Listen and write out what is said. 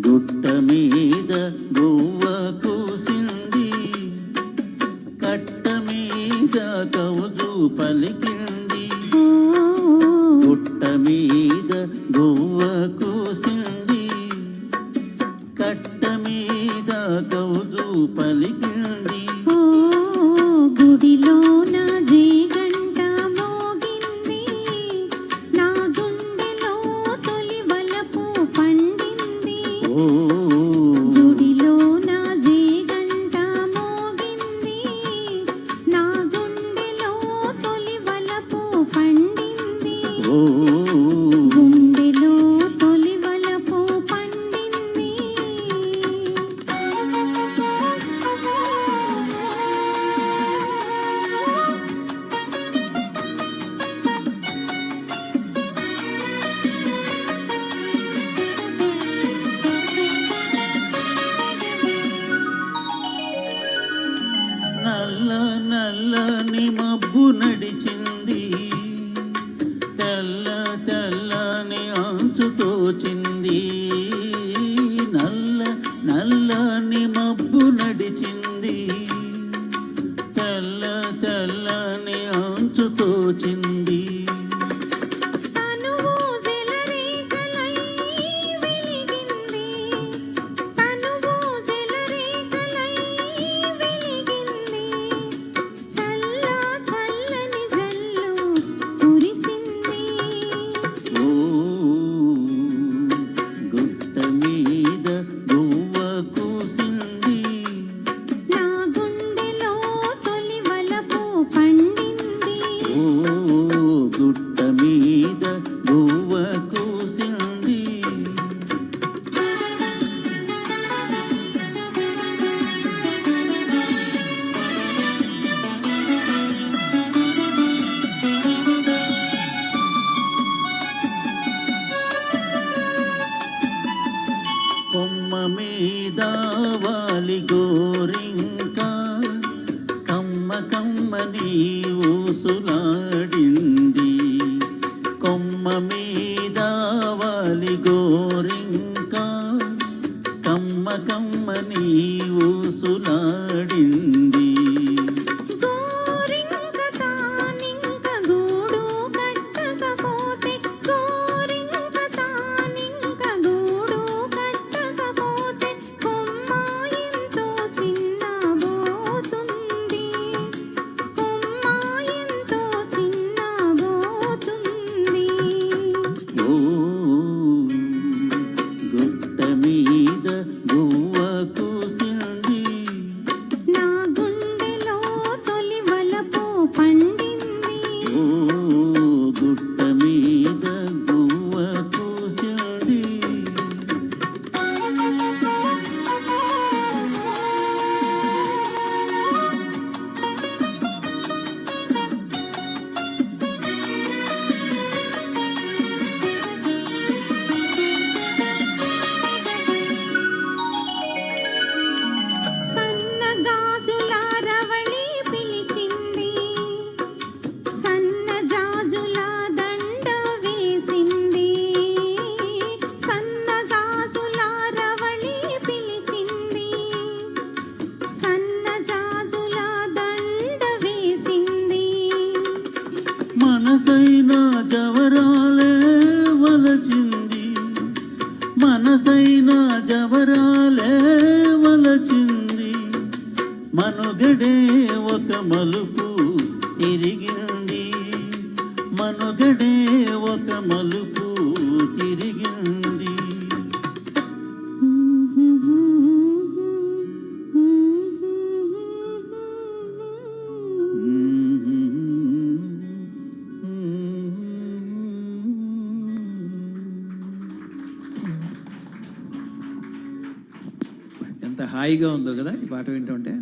గుట్ట మీద గువ్వ కూసింది, కట్ట మీద కౌజు పలికింది. గుట్ట మీద గువ్వ కూసింది, కట్ట మీద కౌజు పలికింది. గుడిలోన జీగంట మోగింది, నా గుండెలో తొలి వలపు పండింది. గుడిలోన జీగంట మోగింది, నా గుండెలో తొలి వలపు పండింది. గుండెలో తొలి వలపు పండింది. నల్ల నల్లని మబ్బు నడిచింది, తెల్ల తెల్లని అంచు తోచింది. నల్ల నల్లని మబ్బు నడిచింది, తెల్ల తెల్లని అంచు తోచింది. తనువు జలరేఖలై వెలిగింది, తనువు జలరేఖలై వెలిగింది. చల్ల చల్లని జల్లు కురిసింది. గుట్ట మీద గువ్వ కూసింది, నా గుండెలో తొలి వలపు పండింది. గుట్ట మీద గువ్వ కూసింది. కొమ్మ మీద వాలి గోరింక, కమ్మ కమ్మని ఊసులాడింది. కొమ్మ మీద వాలి గోరింక, కమ్మ కమ్మని ఊసులాడింది. గోరింక తానింక గూడు కట్టకపోతే, గోరింక తానింక గూడు కట్టకపోతే, కొమ్మ ఎంతో చిన్నబోతుంది, కొమ్మ ఎంతో చిన్నబోతుంది. గుట్ట మీద గువ్వ కూసింది, నా గుండెలో తొలి వలపు పండింది. గుట్ట మీద గువ్వ కూసింది. సన్నగాజుల రవళి పిలిచింది, సన్నజాజుల దండ వేసింది. సన్నగాజుల రవళి పిలిచింది, సన్నజాజుల దండ వేసింది. మనసైన జవరాలే వలచింది, మనసైన జవరాలే వలచింది. మనుగడే ఒక మలుపు తిరిగింది, మనుగడే ఒక మలుపు తిరిగింది. ఎంత హాయిగా ఉందో కదా ఈ పాట వింటుంటే.